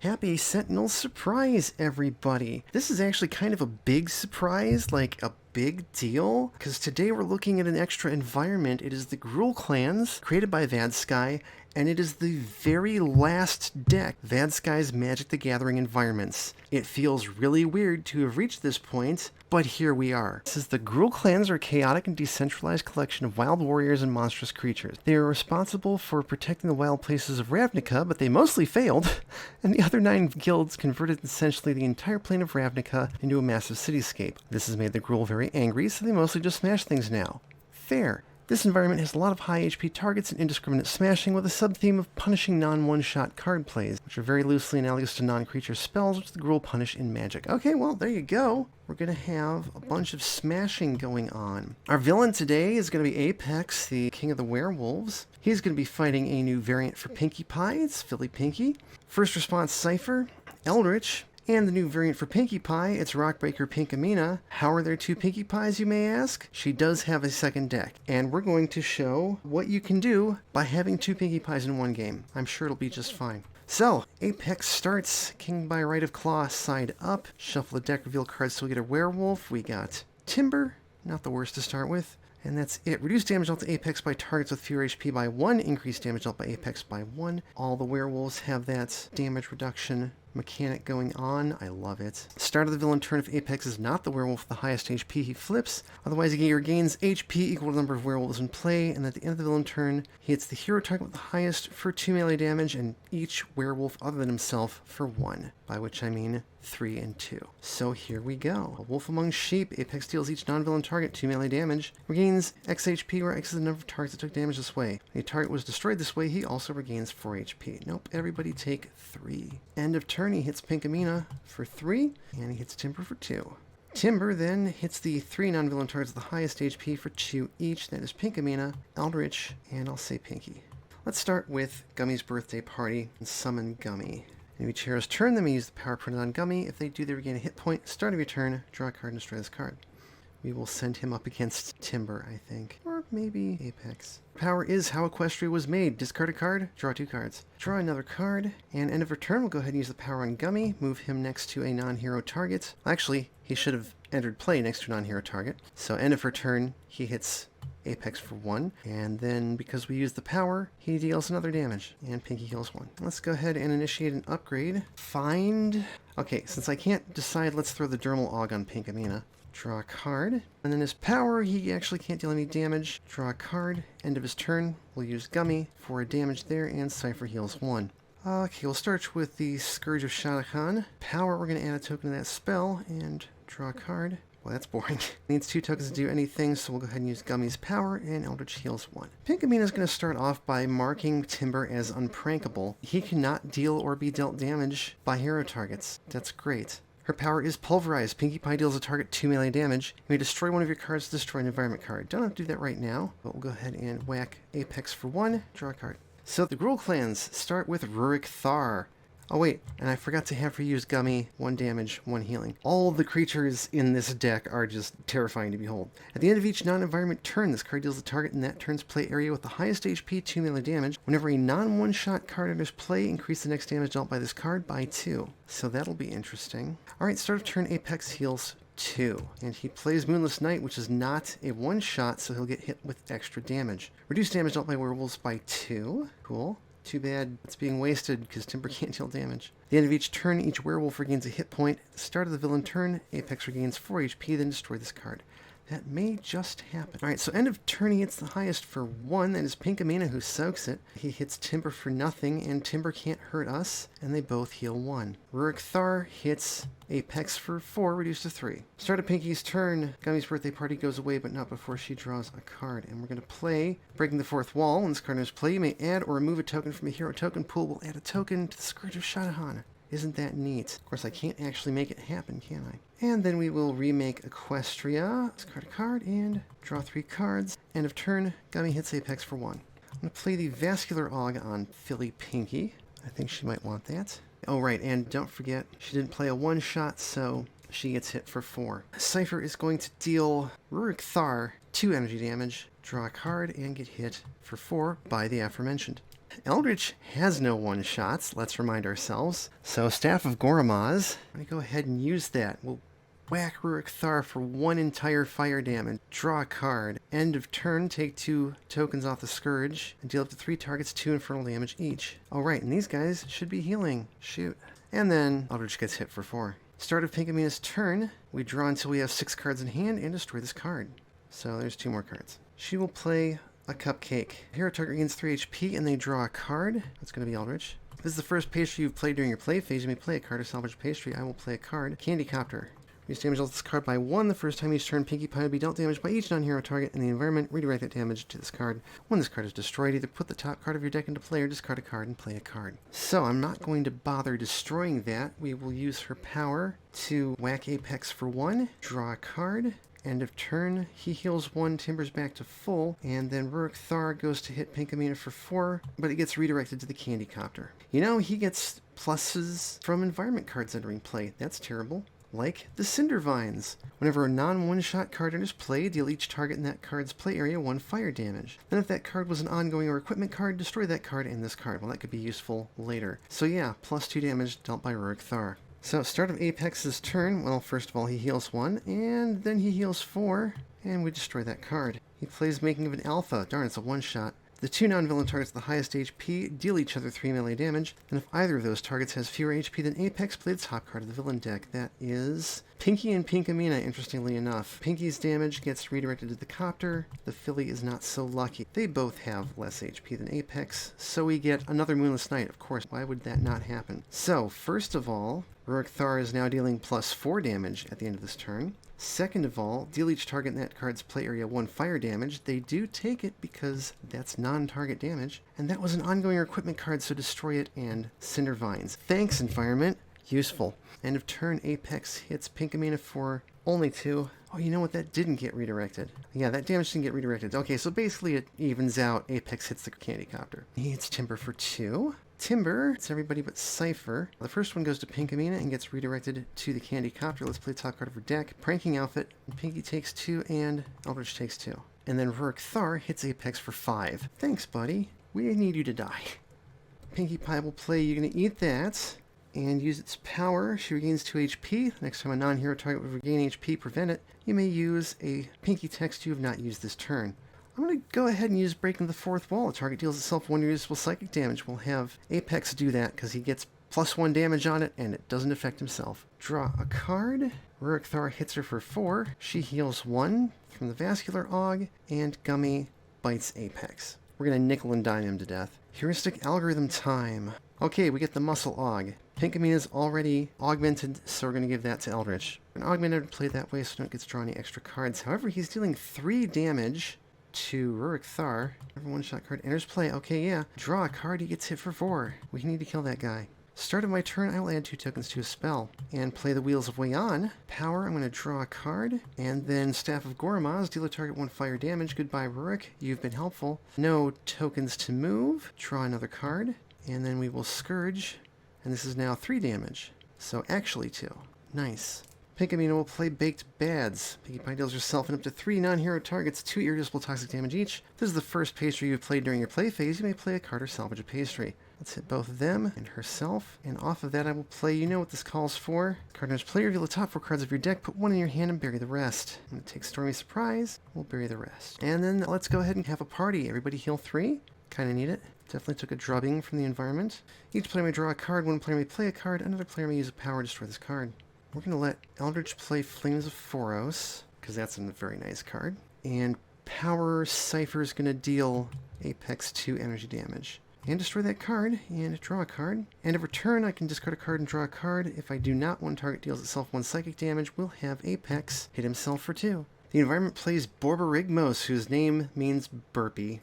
Happy Sentinel surprise, everybody! This is actually kind of a big surprise, like a big deal, because today we're looking at an extra environment. It is the Gruul clans, created by Vadsky, and it is the very last deck, Vadsky's Magic the Gathering environments. It feels really weird to have reached this point, but here we are. This is the Gruul clans are a chaotic and decentralized collection of wild warriors and monstrous creatures. They are responsible for protecting the wild places of Ravnica, but they mostly failed, and the other 9 guilds converted essentially the entire plane of Ravnica into a massive cityscape. This has made the Gruul very angry, so they mostly just smash things now. Fair. This environment has a lot of high HP targets and indiscriminate smashing, with a sub-theme of punishing non-one-shot card plays, which are very loosely analogous to non-creature spells, which the Gruul punish in Magic. Okay, well, there you go. We're going to have a bunch of smashing going on. Our villain today is going to be Apex, the king of the werewolves. He's going to be fighting a new variant for Pinkie Pie. It's Philly Pinkie. First response Cypher, Eldritch, and the new variant for Pinkie Pie, it's Rockbreaker Pinkamena. How are there 2 Pinkie Pies, you may ask? She does have a second deck, and we're going to show what you can do by having 2 Pinkie Pies in one game. I'm sure it'll be just fine. So, Apex starts, King by Right of Claw, side up. Shuffle the deck, reveal cards till we get a werewolf. We got Timber, not the worst to start with. And that's it. Reduce damage dealt to Apex by targets with fewer HP by 1. Increase damage dealt by Apex by 1. All the werewolves have that damage reduction mechanic going on. I love it. Start of the villain turn, if Apex is not the werewolf with the highest HP, he flips. Otherwise, he regains HP equal to the number of werewolves in play. And at the end of the villain turn, he hits the hero target with the highest for 2 melee damage, and each werewolf other than himself for 1. By which I mean 3 and 2. So here we go. A wolf among sheep. Apex deals each non-villain target 2 melee damage. Regains X HP, where X is the number of targets that took damage this way. When a target was destroyed this way, he also regains 4 HP. Nope, everybody take 3. End of turn, he hits Pinkamena for 3, and he hits Timber for 2. Timber then hits the 3 non-villain targets with the highest HP for 2 each. That is Pinkamena, Eldritch, and I'll say Pinkie. Let's start with Gummy's birthday party and summon Gummy. If each hero's turn, they may use the power printed on Gummy. If they do, they regain a hit point. Start of your turn, draw a card, and destroy this card. We will send him up against Timber, I think. Or maybe Apex. Power is how Equestria was made. Discard a card, draw 2 cards. Draw another card, and end of her turn, we'll go ahead and use the power on Gummy. Move him next to a non-hero target. Actually, he should have entered play next to a non-hero target. So end of her turn, he hits Apex for 1, and then because we use the power, he deals another damage, and Pinkie heals 1. Let's go ahead and initiate an upgrade. Find... Okay, since I can't decide, let's throw the Dermal Aug on Pinkamena. Draw a card, and then his power, he actually can't deal any damage. Draw a card, end of his turn, we'll use Gummy for a damage there, and Cypher heals 1. Okay, we'll start with the Scourge of Shadowkhan. Power, we're going to add a token to that spell, and draw a card. Well, that's boring. Needs 2 tokens to do anything, so we'll go ahead and use Gummy's power, and Eldritch heals 1. Pinkamena is going to start off by marking Timber as unprankable. He cannot deal or be dealt damage by hero targets. That's great. Her power is Pulverize. Pinkie Pie deals a target 2 melee damage. You may destroy one of your cards to destroy an environment card. Don't have to do that right now, but we'll go ahead and whack Apex for 1, draw a card. So the Gruul clans start with Rurik Thar. Oh wait, and I forgot to have her use Gummy, 1 damage, 1 healing. All of the creatures in this deck are just terrifying to behold. At the end of each non-environment turn, this card deals the target in that turn's play area with the highest HP 2 melee damage. Whenever a non-one-shot card enters play, increase the next damage dealt by this card by 2. So that'll be interesting. Alright, start of turn, Apex heals 2. And he plays Moonless Night, which is not a one-shot, so he'll get hit with extra damage. Reduce damage dealt by werewolves by 2. Cool. Too bad it's being wasted because Timber can't deal damage. At the end of each turn, each werewolf regains a hit point. At the start of the villain turn, Apex regains 4 HP, then destroy this card. That may just happen. Alright, so end of turn, he hits the highest for 1. That is Pinkamena, who soaks it. He hits Timber for nothing, and Timber can't hurt us, and they both heal 1. Rurik Thar hits Apex for 4, reduced to 3. Start of Pinkie's turn. Gummy's birthday party goes away, but not before she draws a card. And we're going to play Breaking the Fourth Wall. When this card is play, you may add or remove a token from a hero token pool. We'll add a token to the Scourge of Shadowkhan. Isn't that neat? Of course, I can't actually make it happen, can I? And then we will remake Equestria. Discard a card and draw 3 cards. End of turn, Gummy hits Apex for 1. I'm going to play the Vascular Aug on Philly Pinkie. I think she might want that. Oh, right, and don't forget, she didn't play a one-shot, so she gets hit for 4. Cypher is going to deal Rurik Thar 2 energy damage, draw a card, and get hit for 4 by the aforementioned. Eldritch has no one-shots, let's remind ourselves. So Staff of Goramaz, I'm going to go ahead and use that. We'll whack Rurik Thar for 1 entire fire damage. Draw a card. End of turn, take 2 tokens off the Scourge, and deal up to 3 targets 2 infernal damage each. Oh right, and these guys should be healing. Shoot. And then Eldritch gets hit for 4. Start of Pinkamina's turn, we draw until we have 6 cards in hand and destroy this card. So there's 2 more cards. She will play a Cupcake. Hero target gains 3 HP and they draw a card. That's going to be Eldritch. This is the first pastry you've played during your play phase. You may play a card or salvage a pastry. I will play a card. Candy Copter. Reduce damage dealt to this card by 1 the first time each turn. Pinkie Pie will be dealt damage by each non-hero target in the environment. Redirect that damage to this card. When this card is destroyed, either put the top card of your deck into play or discard a card and play a card. So I'm not going to bother destroying that. We will use her power to whack Apex for 1, draw a card. End of turn, he heals 1, timbers back to full, and then Rurik Thar goes to hit Pinkamena for 4, but it gets redirected to the Candy Copter. You know, he gets pluses from environment cards entering play. That's terrible. Like the Cinder Vines. Whenever a non-one-shot card enters play, deal each target in that card's play area 1 fire damage. Then if that card was an ongoing or equipment card, destroy that card and this card. Well, that could be useful later. So yeah, plus 2 damage dealt by Rurik Thar. So, start of Apex's turn, well, first of all, he heals 1, and then he heals 4, and we destroy that card. He plays Making of an Alpha. Darn, it's a one-shot. The 2 non-villain targets with the highest HP deal each other 3 melee damage, and if either of those targets has fewer HP than Apex, play the top card of the villain deck. That is Pinkie and Pinkamena, interestingly enough. Pinkie's damage gets redirected to the Copter. The filly is not so lucky. They both have less HP than Apex, so we get another Moonless Night. Of course, why would that not happen? So, first of all, Rurik Thar is now dealing plus 4 damage at the end of this turn. Second of all, deal each target in that card's play area 1 fire damage. They do take it because that's non-target damage. And that was an ongoing or equipment card, so destroy it and Cinder Vines. Thanks, environment. Useful. End of turn, Apex hits Pinkamena for only 2. Oh, you know what? That didn't get redirected. Yeah, that damage didn't get redirected. Okay, so basically it evens out. Apex hits the Candy Copter. He hits Timber for 2. Timber, it's everybody but Cypher. The first one goes to Pinkamena and gets redirected to the Candy Copter. Let's play the top card of her deck. Pranking Outfit. Pinkie takes 2 and Eldritch takes 2. And then Rurik Thar hits Apex for 5. Thanks, buddy. We need you to die. Pinkie Pie will play You're Gonna Eat That and use its power. She regains 2 HP. Next time a non-hero target will regain HP, prevent it. You may use a Pinkie text you have not used this turn. I'm going to go ahead and use Breaking the Fourth Wall. The target deals itself 1 usable psychic damage. We'll have Apex do that because he gets plus 1 damage on it and it doesn't affect himself. Draw a card. Rurik Thar hits her for 4. She heals 1 from the Vascular Aug, and Gummy bites Apex. We're going to nickel and dime him to death. Heuristic Algorithm time. Okay, we get the Muscle Aug. Pinkamina's already augmented, so we're going to give that to Eldritch. An augmented play that way so don't get to draw any extra cards. However, he's dealing 3 damage to Rurik Thar. Every one-shot card enters play. Okay, yeah. Draw a card, he gets hit for 4. We need to kill that guy. Start of my turn, I will add 2 tokens to a spell and play the Wheels of Wayan. Power, I'm going to draw a card, and then Staff of Goramaz, deal a target 1 fire damage. Goodbye, Rurik. You've been helpful. No tokens to move. Draw another card, and then we will Scourge, and this is now 3 damage. So actually 2. Nice. Pinkamena will play Baked Bads. Pinkie Pie deals herself and up to 3 non-hero targets 2 irreducible toxic damage each. If this is the first pastry you've played during your play phase, you may play a card or salvage a pastry. Let's hit both of them and herself. And off of that I will play, you know what this calls for. Card enters play, reveal the top 4 cards of your deck, put 1 in your hand and bury the rest. I'm going to take Stormy Surprise, we'll bury the rest. And then let's go ahead and have a party. Everybody heal 3. Kinda need it. Definitely took a drubbing from the environment. Each player may draw a card, 1 player may play a card, another player may use a power to destroy this card. We're going to let Eldritch play Flames of Foros, because that's a very nice card. And Power Cypher is going to deal Apex 2 energy damage. And destroy that card, and draw a card. And every turn I can discard a card and draw a card. If I do not, 1 target deals itself 1 psychic damage. We'll have Apex hit himself for 2. The environment plays Borborygmos, whose name means burpee.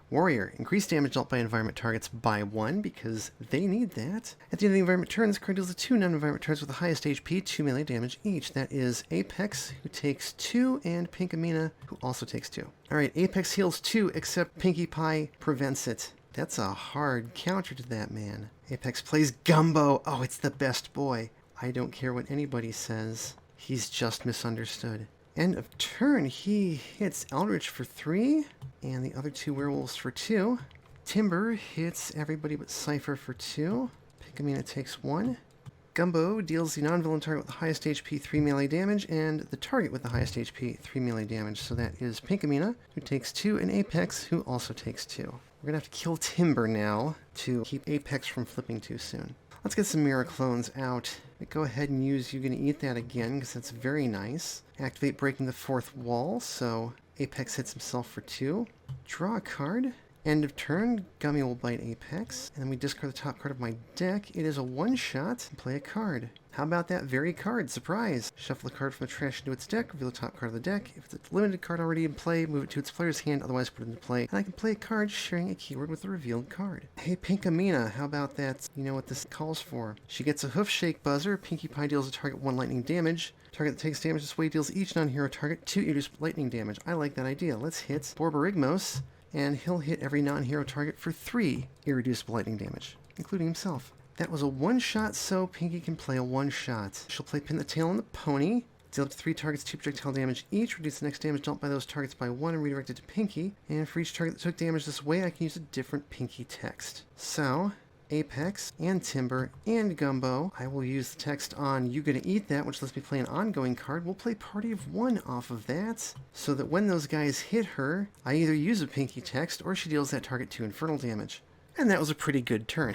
Warrior. Increase damage dealt by environment targets by 1 because they need that. At the end of the environment turn, this card deals the 2 non-environment targets with the highest HP, 2 melee damage each. That is Apex, who takes 2, and Pinkamena, who also takes 2. Alright, Apex heals 2, except Pinkie Pie prevents it. That's a hard counter to that, man. Apex plays Gumbo. Oh, it's the best boy. I don't care what anybody says. He's just misunderstood. End of turn, he hits Eldritch for 3, and the other 2 werewolves for 2. Timber hits everybody but Cypher for 2. Pinkamena takes 1. Gumbo deals the non-villain target with the highest HP 3 melee damage, and the target with the highest HP 3 melee damage. So that is Pinkamena, who takes 2, and Apex, who also takes 2. We're going to have to kill Timber now to keep Apex from flipping too soon. Let's get some Mirror Clones out. Go ahead and use You Gonna Eat That again, because that's very nice. Activate Breaking the Fourth Wall, so Apex hits himself for 2. Draw a card. End of turn, Gummy will bite Apex, and then we discard the top card of my deck. It is a one-shot, and play a card. How about that very card? Surprise! Shuffle the card from the trash into its deck, reveal the top card of the deck. If it's a limited card already in play, move it to its player's hand, otherwise put it into play. And I can play a card sharing a keyword with the revealed card. Hey, Pinkamena, how about that? You know what this calls for. She gets a Hoof Shake Buzzer. Pinkie Pie deals a target 1 lightning damage. Target that takes damage this way deals each non-hero target 2 irreducible lightning damage. I like that idea. Let's hit Borborygmos, and he'll hit every non-hero target for 3 irreducible lightning damage, including himself. That was a one-shot, so Pinkie can play a one-shot. She'll play Pin the Tail on the Pony, deal up to 3 targets 2 projectile damage each, reduce the next damage dealt by those targets by 1, and redirect it to Pinkie. And for each target that took damage this way, I can use a different Pinkie text. So, Apex, and Timber, and Gumbo, I will use the text on You Gonna Eat That, which lets me play an ongoing card. We'll play Party of 1 off of that, so that when those guys hit her, I either use a Pinkie text, or she deals that target 2 infernal damage. And that was a pretty good turn.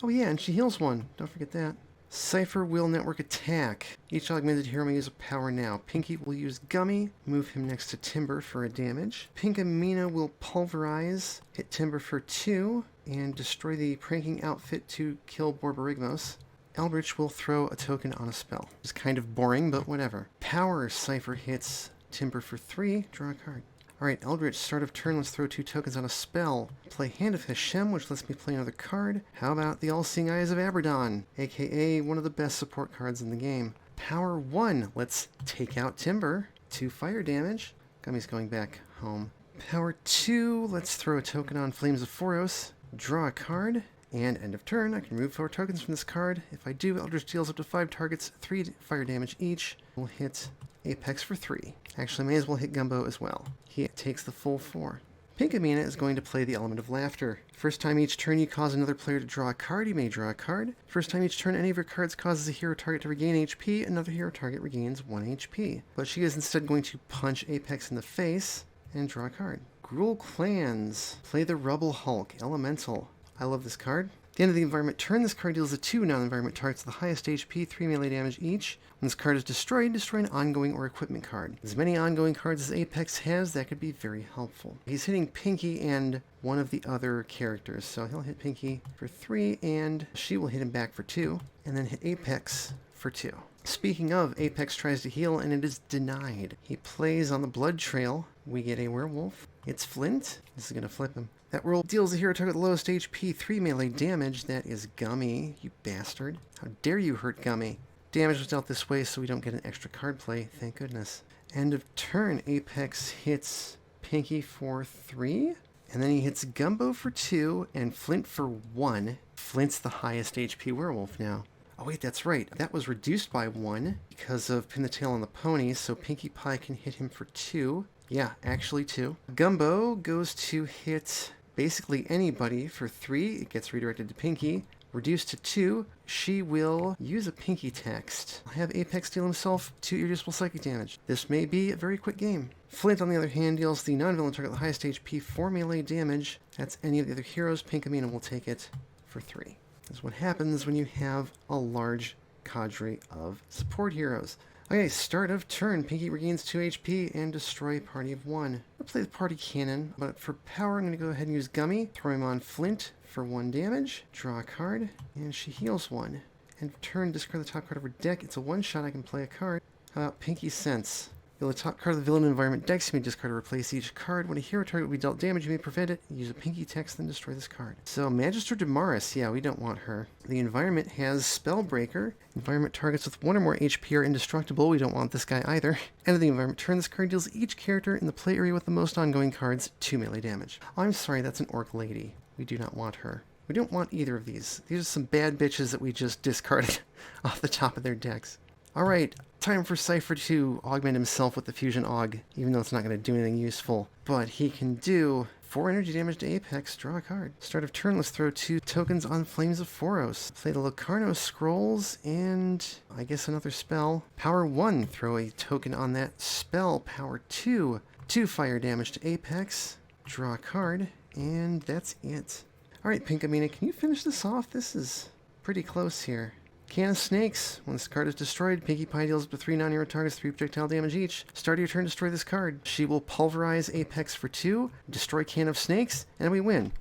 Oh yeah, and she heals 1. Don't forget that. Cypher will network attack. Each augmented hero may use a power now. Pinkie will use Gummy, move him next to Timber for a damage. Pinkamena will pulverize, hit Timber for 2, and destroy the pranking outfit to kill Borborygmos. Eldritch will throw a token on a spell. It's kind of boring, but whatever. Power Cypher hits Timber for 3, draw a card. Alright, Eldritch, start of turn, let's throw 2 tokens on a spell. Play Hand of Hashem, which lets me play another card. How about the All-Seeing Eyes of Abaddon, aka one of the best support cards in the game. Power 1, let's take out Timber. 2 fire damage. Gummy's going back home. Power 2, let's throw a token on Flames of Foros. Draw a card. And end of turn, I can remove 4 tokens from this card. If I do, Eldritch deals up to 5 targets, 3 fire damage each. We'll hit Apex for 3. Actually, may as well hit Gumbo as well. He takes the full 4. Pinkamena is going to play the Element of Laughter. First time each turn you cause another player to draw a card, you may draw a card. First time each turn any of your cards causes a hero target to regain HP, another hero target regains 1 HP. But she is instead going to punch Apex in the face and draw a card. Gruul Clans. Play the Rubble Hulk, Elemental. I love this card. At the end of the environment turn, this card deals a 2 non-environment targets with the highest HP, 3 melee damage each. When this card is destroyed, destroy an ongoing or equipment card. As many ongoing cards as Apex has, that could be very helpful. He's hitting Pinkie and one of the other characters, so he'll hit Pinkie for 3, and she will hit him back for 2, and then hit Apex for 2. Speaking of, Apex tries to heal, and it is denied. He plays on the Blood Trail. We get a werewolf. It's Flint. This is going to flip him. That roll deals the hero target the lowest HP 3 melee damage. That is Gummy, you bastard. How dare you hurt Gummy? Damage was dealt this way so we don't get an extra card play, thank goodness. End of turn, Apex hits Pinkie for 3, and then he hits Gumbo for 2, and Flint for 1. Flint's the highest HP werewolf now. Oh wait, that's right. That was reduced by 1 because of Pin the Tail on the Pony, so Pinkie Pie can hit him for 2. Yeah, actually 2. Gumbo goes to hit basically anybody for 3. It gets redirected to Pinkie. Reduced to 2, she will use a Pinkie text. Have Apex deal himself 2 irreducible psychic damage. This may be a very quick game. Flint, on the other hand, deals the non-villain target the highest HP 4 melee damage. That's any of the other heroes. Pinkamena will take it for 3. This is what happens when you have a large cadre of support heroes. Okay, start of turn. Pinkie regains 2 HP and destroy Party of 1. I'll play the Party Cannon, but for power I'm going to go ahead and use Gummy. Throw him on Flint for 1 damage. Draw a card, and she heals 1. And turn, discard the top card of her deck. It's a one-shot, I can play a card. How about Pinkie's Sense? Deal the top card of the villain environment deck, so you may discard or replace each card. When a hero target will be dealt damage, you may prevent it. Use a Pinkie text, then destroy this card. So, Magister Damaris, yeah, we don't want her. The environment has Spellbreaker. Environment targets with 1 or more HP are indestructible. We don't want this guy either. End of the environment turn, this card deals each character in the play area with the most ongoing cards 2 melee damage. Oh, I'm sorry, that's an Orc Lady. We do not want her. We don't want either of these. These are some bad bitches that we just discarded off the top of their decks. Alright, time for Cypher to augment himself with the Fusion Aug, even though it's not going to do anything useful. But he can do 4 energy damage to Apex, draw a card. Start of turn, let's throw 2 tokens on Flames of Phoros. Play the Locarno Scrolls, and I guess another spell. Power 1, throw a token on that spell. Power 2, 2 fire damage to Apex, draw a card, and that's it. Alright, Pinkamena, can you finish this off? This is pretty close here. Can of Snakes. When this card is destroyed, Pinkie Pie deals up to 3 non-hero targets 3 projectile damage each. Start of your turn, destroy this card. She will pulverize Apex for 2, destroy Can of Snakes, and we win.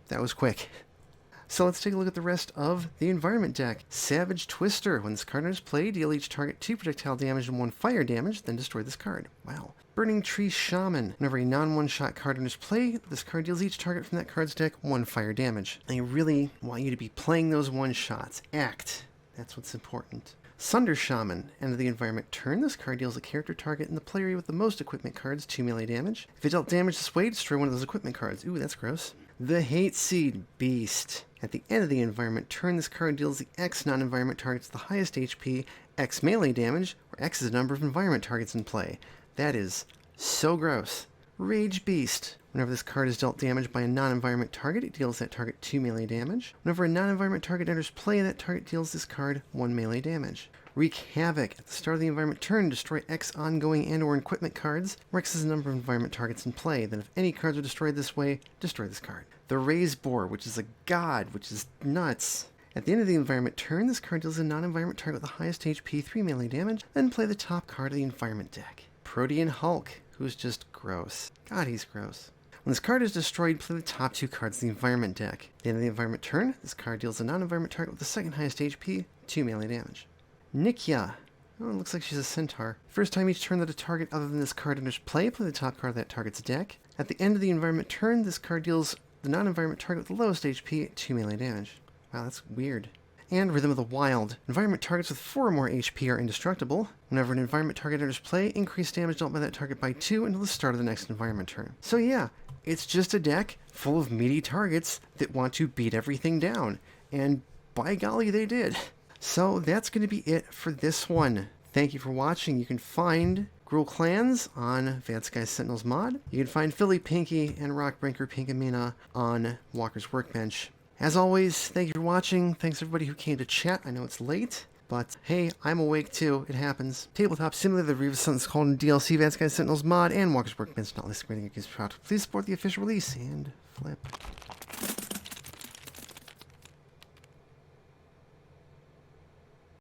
That was quick. So let's take a look at the rest of the environment deck. Savage Twister. When this card is played, deal each target 2 projectile damage and 1 fire damage, then destroy this card. Wow. Burning Tree Shaman. Whenever a non-one-shot card enters play, this card deals each target from that card's deck 1 fire damage. I really want you to be playing those one-shots. Act. That's what's important. Sunder Shaman. End of the environment turn. This card deals a character target in the play area with the most equipment cards 2 melee damage. If it dealt damage this way, destroy one of those equipment cards. Ooh, that's gross. The Hate Seed Beast. At the end of the environment turn, this card deals the X non-environment targets the highest HP, X melee damage, where X is the number of environment targets in play. That is so gross. Rage Beast. Whenever this card is dealt damage by a non-environment target, it deals that target 2 melee damage. Whenever a non-environment target enters play, that target deals this card 1 melee damage. Wreak Havoc. At the start of the environment turn, destroy X ongoing and or equipment cards, where X is the number of environment targets in play. Then if any cards are destroyed this way, destroy this card. The Raise Boar, which is a god, which is nuts. At the end of the environment turn, this card deals a non-environment target with the highest HP 3 melee damage, then play the top card of the environment deck. Protean Hulk, who's just gross. God, he's gross. When this card is destroyed, play the top 2 cards of the environment deck. At the end of the environment turn, this card deals a non-environment target with the second highest HP, 2 melee damage. Nikya. Oh, it looks like she's a centaur. First time each turn that a target other than this card enters play, play the top card of that target's deck. At the end of the environment turn, this card deals the non-environment target with the lowest HP, 2 melee damage. Wow, that's weird. And Rhythm of the Wild. Environment targets with 4 or more HP are indestructible. Whenever an environment target enters play, increase damage dealt by that target by 2 until the start of the next environment turn. So yeah, it's just a deck full of meaty targets that want to beat everything down. And by golly, they did. So that's going to be it for this one. Thank you for watching. You can find Gruul Clans on Vadsky's Sentinels mod. You can find Philly Pinky and Rockbreaker Pinkamena on Walker's Workbench. As always, thank you for watching. Thanks everybody who came to chat. I know it's late, but hey, I'm awake too. It happens. Tabletop Simulator, the review of something's called in DLC, Vadsky's Sentinels mod, and Walker's Workbench. Not listed grading against product. Please support the official release and flip.